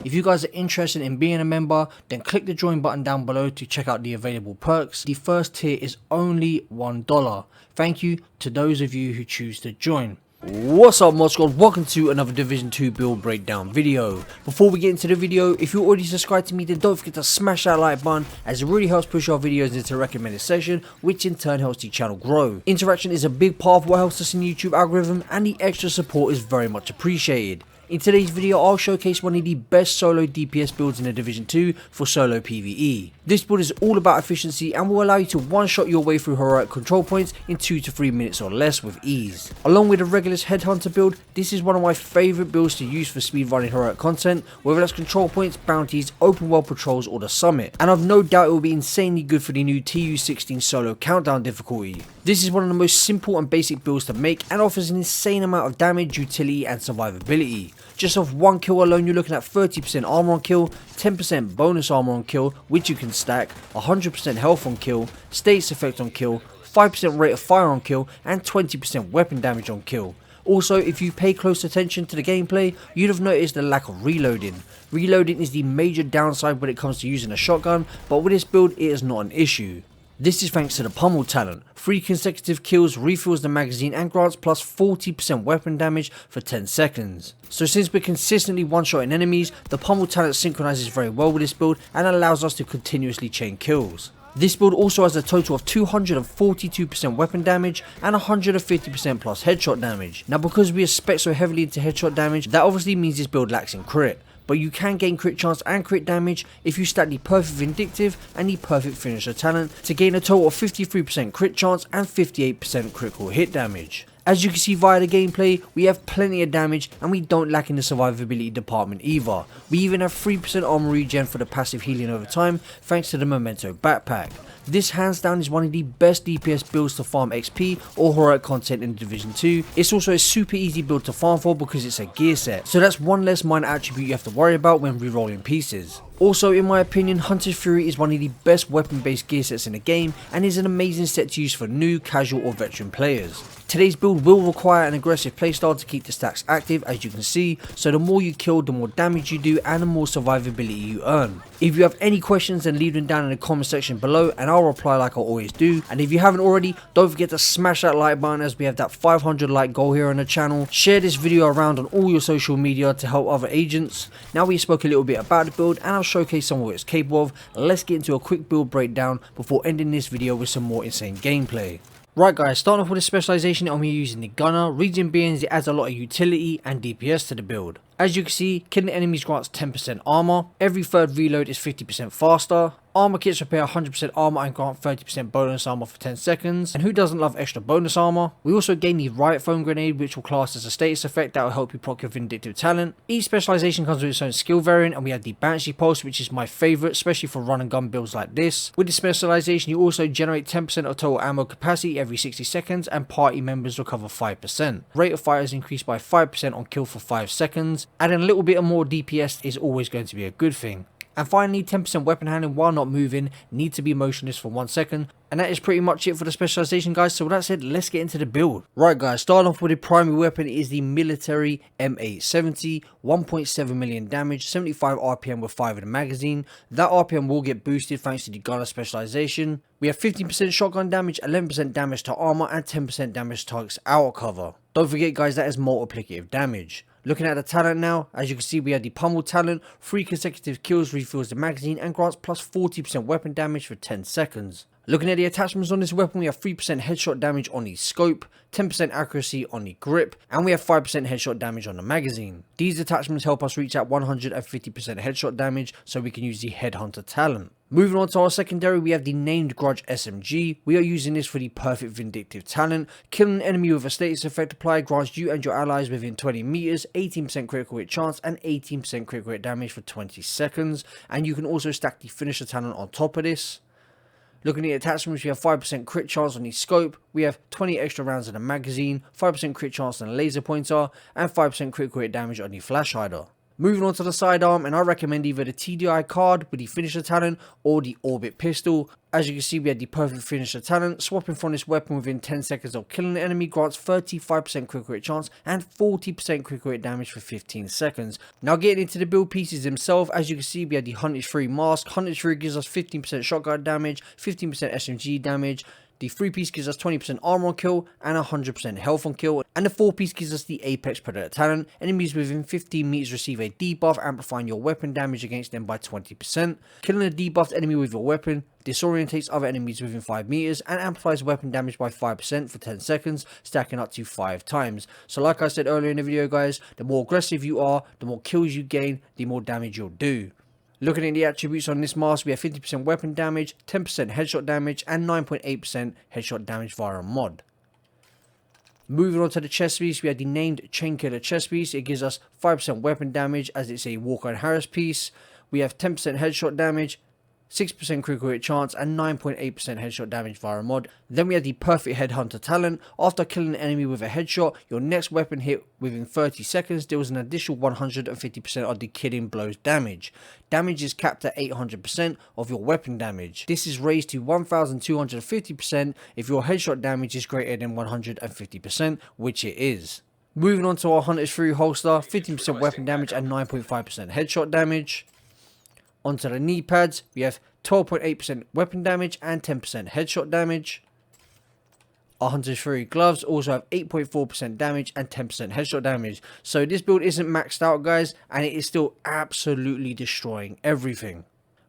If you guys are interested in being a member, then click the join button down below to check out the available perks. The first tier is only $1. Thank you to those of you who choose to join. What's up mod squad, welcome to another Division 2 build breakdown video. Before we get into the video, if you're already subscribed to me, then don't forget to smash that like button, as it really helps push our videos into the recommended section, which in turn helps the channel grow. Interaction is a big part of what helps us in the YouTube algorithm, and the extra support is very much appreciated. In today's video, I'll showcase one of the best solo DPS builds in the Division 2 for solo PVE. This build is all about efficiency and will allow you to one-shot your way through heroic control points in 2 to 3 minutes or less with ease. Along with the regular headhunter build, this is one of my favourite builds to use for speedrunning heroic content, whether that's control points, bounties, open world patrols or the summit. And I've no doubt it will be insanely good for the new TU15 solo countdown difficulty. This is one of the most simple and basic builds to make and offers an insane amount of damage, utility and survivability. Just off one kill alone, you're looking at 30% armor on kill, 10% bonus armor on kill, which you can stack, 100% health on kill, status effect on kill, 5% rate of fire on kill, and 20% weapon damage on kill. Also, if you pay close attention to the gameplay, you'd have noticed the lack of reloading. Reloading is the major downside when it comes to using a shotgun, but with this build it is not an issue. This is thanks to the pummel talent. 3 consecutive kills refills the magazine and grants plus 40% weapon damage for 10 seconds. So since we're consistently one-shotting enemies, the pummel talent synchronizes very well with this build and allows us to continuously chain kills. This build also has a total of 242% weapon damage and 150% plus headshot damage. Now because we are spec so heavily into headshot damage, that obviously means this build lacks in crit. But you can gain crit chance and crit damage if you stack the perfect vindictive and the perfect finisher talent to gain a total of 53% crit chance and 58% critical hit damage. As you can see via the gameplay, we have plenty of damage and we don't lack in the survivability department either. We even have 3% armor regen for the passive healing over time thanks to the Memento backpack. This hands down is one of the best DPS builds to farm XP or heroic content in Division 2. It's also a super easy build to farm for because it's a gear set, so that's one less minor attribute you have to worry about when rerolling pieces. Also, in my opinion, Hunter's Fury is one of the best weapon based gear sets in the game and is an amazing set to use for new, casual or veteran players. Today's build will require an aggressive playstyle to keep the stacks active, as you can see, so the more you kill, the more damage you do and the more survivability you earn. If you have any questions, then leave them down in the comment section below and I'll reply like I always do. And if you haven't already, don't forget to smash that like button as we have that 500 like goal here on the channel. Share this video around on all your social media to help other agents. Now we spoke a little bit about the build and I'll showcase some of what it's capable of. Let's get into a quick build breakdown before ending this video with some more insane gameplay. Right guys, starting off with the specialization, I'm here using the gunner. Reason being is it adds a lot of utility and DPS to the build. As you can see, killing enemies grants 10% armor, every third reload is 50% faster, armor kits repair 100% armor and grant 30% bonus armor for 10 seconds, and who doesn't love extra bonus armor? We also gain the riot foam grenade, which will class as a status effect that will help you proc your vindictive talent. Each specialization comes with its own skill variant, and we have the Banshee pulse, which is my favourite, especially for run and gun builds like this. With the specialization, you also generate 10% of total ammo capacity every 60 seconds, and party members recover 5%. Rate of fire is increased by 5% on kill for 5 seconds. Adding a little bit of more DPS is always going to be a good thing. And finally, 10% weapon handling while not moving, need to be motionless for 1 second. And that is pretty much it for the specialization guys, so with that said, let's get into the build. Right guys, starting off with the primary weapon is the military M870, 1.7 million damage, 75 RPM with 5 in the magazine. That RPM will get boosted thanks to the gunner specialization. We have 15% shotgun damage, 11% damage to armor, and 10% damage to targets out cover. Don't forget guys, that is multiplicative damage. Looking at the talent now, as you can see we have the pummel talent, 3 consecutive kills refills the magazine and grants plus 40% weapon damage for 10 seconds. Looking at the attachments on this weapon, we have 3% headshot damage on the scope, 10% accuracy on the grip, and we have 5% headshot damage on the magazine. These attachments help us reach that 150% headshot damage so we can use the headhunter talent. Moving on to our secondary, we have the named Grudge SMG. We are using this for the perfect vindictive talent. Killing an enemy with a status effect applied grants you and your allies within 20 meters, 18% critical hit chance and 18% critical hit damage for 20 seconds. And you can also stack the finisher talent on top of this. Looking at the attachments, we have 5% crit chance on the scope, we have 20 extra rounds in the magazine, 5% crit chance on the laser pointer, and 5% critical hit damage on the flash hider. Moving on to the sidearm, and I recommend either the TDI card with the finisher talent or the orbit pistol. As you can see, we had the perfect finisher talent. Swapping from this weapon within 10 seconds of killing the enemy grants 35% critical hit chance and 40% critical hit damage for 15 seconds. Now getting into the build pieces themselves, as you can see, we had the Hunters Fury mask. Hunters Fury gives us 15% shotgun damage, 15% SMG damage. The 3-piece gives us 20% armor on kill and 100% health on kill. And the 4-piece gives us the Apex Predator talent. Enemies within 15 meters receive a debuff, amplifying your weapon damage against them by 20%. Killing a debuffed enemy with your weapon disorientates other enemies within 5 meters and amplifies weapon damage by 5% for 10 seconds, stacking up to 5 times. So like I said earlier in the video guys, the more aggressive you are, the more kills you gain, the more damage you'll do. Looking at the attributes on this mask, we have 50% weapon damage, 10% headshot damage, and 9.8% headshot damage via a mod. Moving on to the chest piece, we have the named Chain Killer chest piece. It gives us 5% weapon damage as it's a Walker and Harris piece. We have 10% headshot damage, 6% critical hit chance, and 9.8% headshot damage via a mod. Then we have the perfect headhunter talent. After killing an enemy with a headshot, your next weapon hit within 30 seconds deals an additional 150% of the killing blows damage. Damage is capped at 800% of your weapon damage. This is raised to 1250% if your headshot damage is greater than 150%, which it is. Moving on to our Hunters Fury holster, 15% weapon damage and 9.5% headshot damage. Onto the knee pads, we have 12.8% weapon damage and 10% headshot damage. Our Hunters Fury gloves also have 8.4% damage and 10% headshot damage. So this build isn't maxed out guys, and it is still absolutely destroying everything.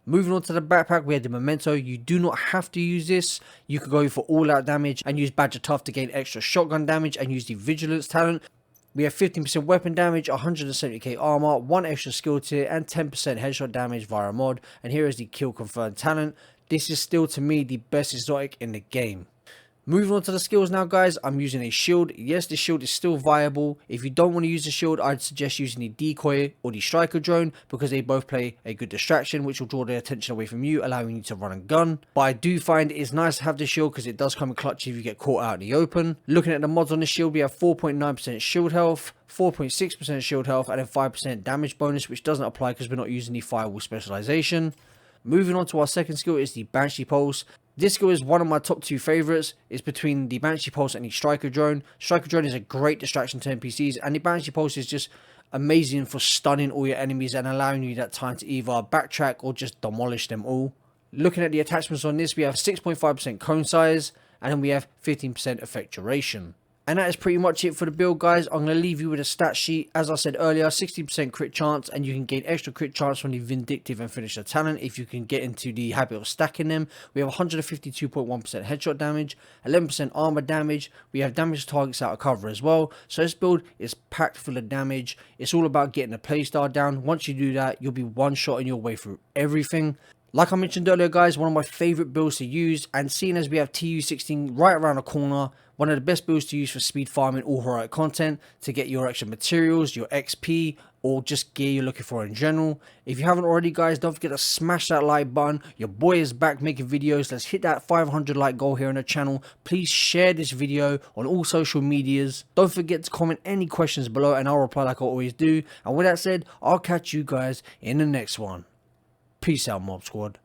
Moving on to the backpack, we have the Memento. You do not have to use this. You could go for all out damage and use Badger Tough to gain extra shotgun damage and use the Vigilance talent. We have 15% weapon damage, 170k armor, 1 extra skill tier, and 10% headshot damage via mod. And here is the kill confirmed talent. This is still to me the best exotic in the game. Moving on to the skills now guys, I'm using a shield. Yes, the shield is still viable. If you don't want to use the shield, I'd suggest using the decoy or the striker drone because they both play a good distraction which will draw their attention away from you, allowing you to run and gun. But I do find it's nice to have the shield because it does come in clutch if you get caught out in the open. Looking at the mods on the shield, we have 4.9% shield health, 4.6% shield health, and a 5% damage bonus, which doesn't apply because we're not using the firewall specialization. Moving on to our second skill is the Banshee Pulse. This skill is one of my top 2 favorites. It's between the Banshee Pulse and the Striker Drone. Striker Drone is a great distraction to NPCs, and the Banshee Pulse is just amazing for stunning all your enemies and allowing you that time to either backtrack or just demolish them all. Looking at the attachments on this, we have 6.5% cone size, and then we have 15% effect duration. And that is pretty much it for the build guys. I'm going to leave you with a stat sheet. As I said earlier, 60% crit chance, and you can gain extra crit chance from the Vindictive and Finisher talent if you can get into the habit of stacking them. We have 152.1% headshot damage, 11% armor damage. We have damage to targets out of cover as well. So this build is packed full of damage. It's all about getting the playstyle down. Once you do that, you'll be one-shotting your way through everything. Like I mentioned earlier guys, one of my favourite builds to use, and seeing as we have TU16 right around the corner, one of the best builds to use for speed farming all heroic content, to get your extra materials, your XP, or just gear you're looking for in general. If you haven't already guys, don't forget to smash that like button. Your boy is back making videos. Let's hit that 500 like goal here on the channel. Please share this video on all social medias. Don't forget to comment any questions below and I'll reply like I always do. And with that said, I'll catch you guys in the next one. Peace out, Mob Squad.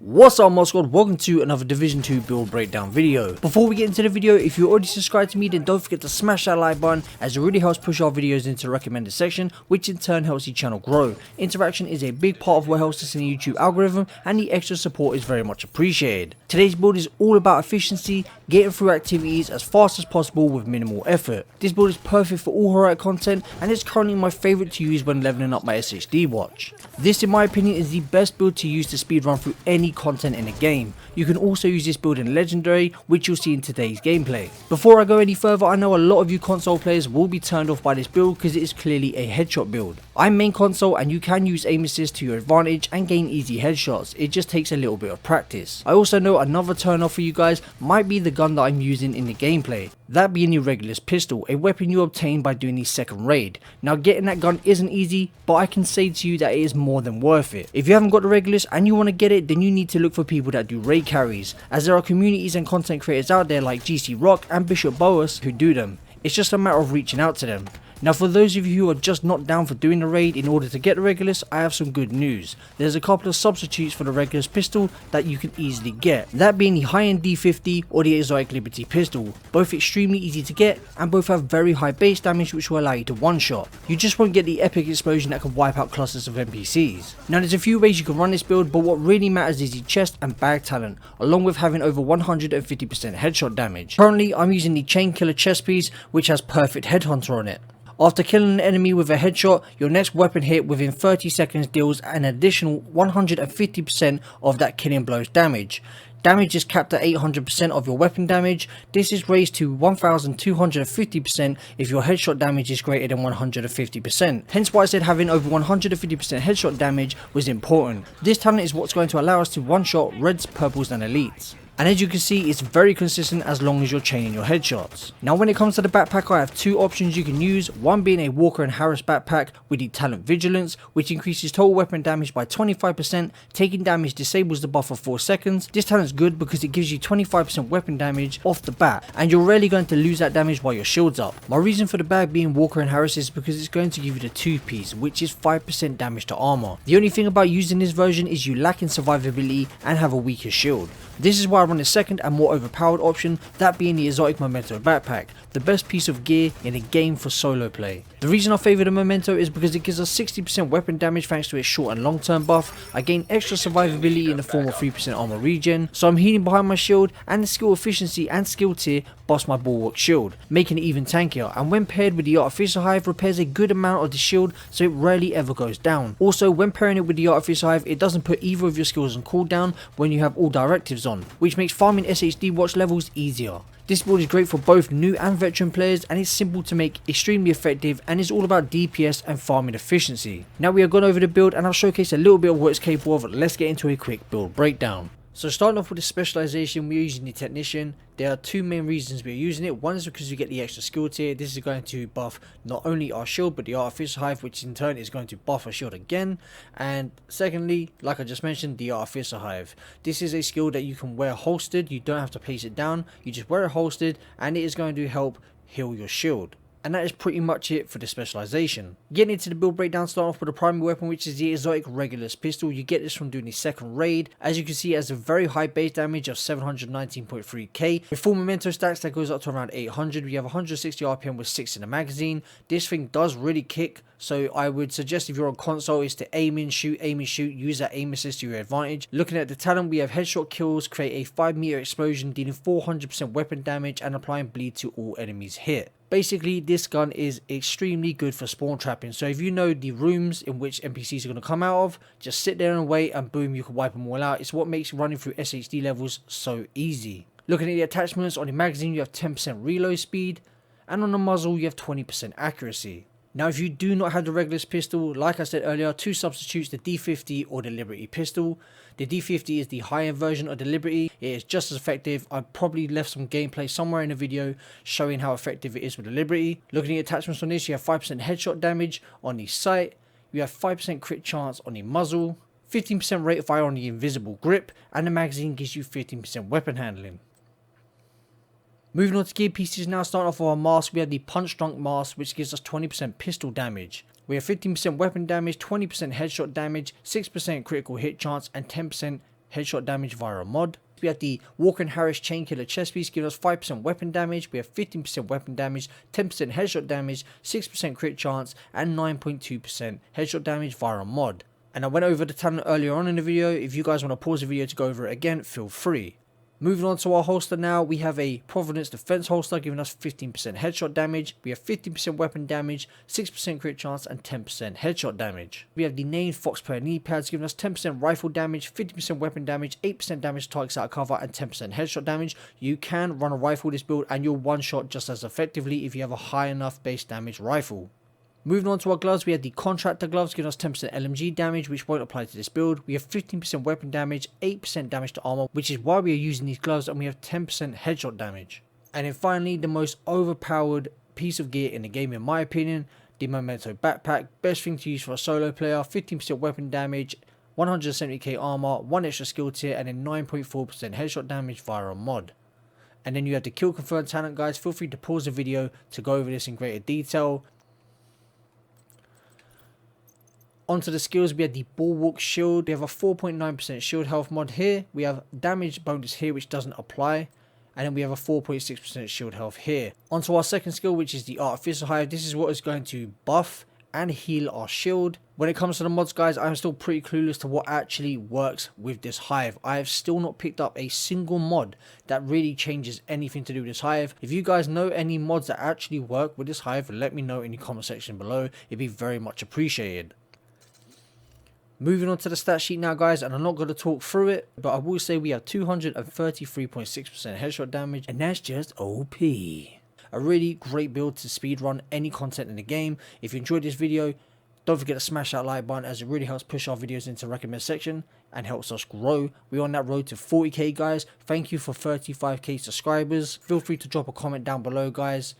What's up Mod Squad, welcome to another Division 2 build breakdown video. Before we get into the video, if you're already subscribed to me, then don't forget to smash that like button as it really helps push our videos into the recommended section, which in turn helps the channel grow. Interaction is a big part of what helps us in the YouTube algorithm, and the extra support is very much appreciated. Today's build is all about efficiency, getting through activities as fast as possible with minimal effort. This build is perfect for all heroic content and is currently my favourite to use when leveling up my SHD watch. This in my opinion is the best build to use to speedrun through any any content in the game. You can also use this build in Legendary, which you'll see in today's gameplay. Before I go any further, I know a lot of you console players will be turned off by this build because it is clearly a headshot build. I'm main console and you can use aim assist to your advantage and gain easy headshots, it just takes a little bit of practice. I also know another turn off for you guys might be the gun that I'm using in the gameplay. That being the Regulus pistol, a weapon you obtain by doing the second raid. Now getting that gun isn't easy, but I can say to you that it is more than worth it. If you haven't got the Regulus and you want to get it, then you need to look for people that do raid carries, as there are communities and content creators out there like GC Rock and Bishop Boas who do them. It's just a matter of reaching out to them. Now for those of you who are just not down for doing the raid in order to get the Regulus, I have some good news. There's a couple of substitutes for the Regulus pistol that you can easily get. That being the high-end D50 or the Exotic Liberty pistol. Both extremely easy to get and both have very high base damage which will allow you to one-shot. You just won't get the epic explosion that can wipe out clusters of NPCs. Now there's a few ways you can run this build, but what really matters is the chest and bag talent, along with having over 150% headshot damage. Currently I'm using the Chain Killer chest piece which has perfect headhunter on it. After killing an enemy with a headshot, your next weapon hit within 30 seconds deals an additional 150% of that killing blow's damage. Damage is capped at 800% of your weapon damage. This is raised to 1250% if your headshot damage is greater than 150%. Hence why I said having over 150% headshot damage was important. This talent is what's going to allow us to one-shot reds, purples and elites. And as you can see, it's very consistent as long as you're chaining your headshots. Now when it comes to the backpack, I have two options you can use, one being a Walker and Harris backpack with the talent Vigilance, which increases total weapon damage by 25%, taking damage disables the buff for 4 seconds. This talent is good because it gives you 25% weapon damage off the bat, and you're rarely going to lose that damage while your shield's up. My reason for the bag being Walker and Harris is because it's going to give you the 2-piece, which is 5% damage to armor. The only thing about using this version is you lack in survivability and have a weaker shield. This is why I run the second and more overpowered option, that being the Exotic Memento backpack, the best piece of gear in a game for solo play. The reason I favour the Memento is because it gives us 60% weapon damage thanks to its short and long term buff. I gain extra survivability in the form of 3% armor regen, so I'm healing behind my shield, and the skill efficiency and skill tier buffs my bulwark shield, making it even tankier, and when paired with the Artificer Hive repairs a good amount of the shield so it rarely ever goes down. Also when pairing it with the Artificer Hive, it doesn't put either of your skills on cooldown when you have all directives on, which makes farming SHD watch levels easier. This build is great for both new and veteran players and is simple to make, extremely effective, and is all about DPS and farming efficiency. Now we have gone over the build and I've showcased a little bit of what it's capable of. Let's get into a quick build breakdown. So starting off with the Specialization, we're using the Technician. There are two main reasons we're using it. One is because we get the extra skill tier. This is going to buff not only our shield but the Artificer Hive, which in turn is going to buff our shield again. And secondly, like I just mentioned, the Artificer Hive. This is a skill that you can wear holstered. You don't have to place it down. You just wear it holstered and it is going to help heal your shield. And that is pretty much it for the Specialization. Getting into the build breakdown, starting off with the primary weapon, which is the Exotic Regulus pistol. You get this from doing the second raid. As you can see, it has a very high base damage of 719.3k. With full memento stacks, that goes up to around 800. We have 160 RPM with 6 in the magazine. This thing does really kick, so I would suggest if you're on console is to aim in, shoot, use that aim assist to your advantage. Looking at the talent, we have headshot kills, create a 5-meter explosion, dealing 400% weapon damage and applying bleed to all enemies hit. Basically, this gun is extremely good for spawn trapping, so if you know the rooms in which NPCs are going to come out of, just sit there and wait and boom, you can wipe them all out. It's what makes running through SHD levels so easy. Looking at the attachments, on the magazine you have 10% reload speed, and on the muzzle you have 20% accuracy. Now if you do not have the Regulus pistol, like I said earlier, two substitutes, the D50 or the Liberty pistol. The D50 is the high-end version of the Liberty. It is just as effective. I probably left some gameplay somewhere in the video showing how effective it is with the Liberty. Looking at the attachments on this, you have 5% headshot damage on the sight. You have 5% crit chance on the muzzle, 15% rate of fire on the invisible grip, and the magazine gives you 15% weapon handling. Moving on to gear pieces now, starting off with our mask, we have the Punch Drunk mask, which gives us 20% pistol damage. We have 15% weapon damage, 20% headshot damage, 6% critical hit chance, and 10% headshot damage via a mod. We have the Walker and Harris Chain Killer chest piece, giving us 5% weapon damage. We have 15% weapon damage, 10% headshot damage, 6% crit chance, and 9.2% headshot damage via a mod. And I went over the talent earlier on in the video. If you guys want to pause the video to go over it again, feel free. Moving on to our holster now, we have a Providence Defense holster giving us 15% headshot damage. We have 15% weapon damage, 6% crit chance, and 10% headshot damage. We have the named Fox Player knee pads giving us 10% rifle damage, 50% weapon damage, 8% damage to targets out of cover, and 10% headshot damage. You can run a rifle this build and you'll one shot just as effectively if you have a high enough base damage rifle. Moving on to our gloves, we have the Contractor gloves giving us 10% LMG damage, which won't apply to this build. We have 15% weapon damage, 8% damage to armor, which is why we are using these gloves, and we have 10% headshot damage. And then finally, the most overpowered piece of gear in the game in my opinion, the Memento backpack. Best thing to use for a solo player, 15% weapon damage, 170k armor, 1 extra skill tier, and then 9.4% headshot damage via a mod. And then you have the kill confirmed talent, guys. Feel free to pause the video to go over this in greater detail. Onto the skills, we have the Bulwark Shield. We have a 4.9% shield health mod here. We have damage bonus here, which doesn't apply. And then we have a 4.6% shield health here. Onto our second skill, which is the Artificial Hive. This is what is going to buff and heal our shield. When it comes to the mods, guys, I'm still pretty clueless to what actually works with this hive. I have still not picked up a single mod that really changes anything to do with this hive. If you guys know any mods that actually work with this hive, let me know in the comment section below. It'd be very much appreciated. Moving on to the stat sheet now, guys, and I'm not going to talk through it, but I will say we have 233.6% headshot damage, and that's just OP. A really great build to speedrun any content in the game. If you enjoyed this video, don't forget to smash that like button, as it really helps push our videos into the recommend section and helps us grow. We're on that road to 40k, guys. Thank you for 35k subscribers. Feel free to drop a comment down below, guys,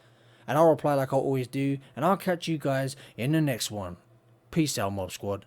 and I'll reply like I always do, and I'll catch you guys in the next one. Peace out, Mob Squad.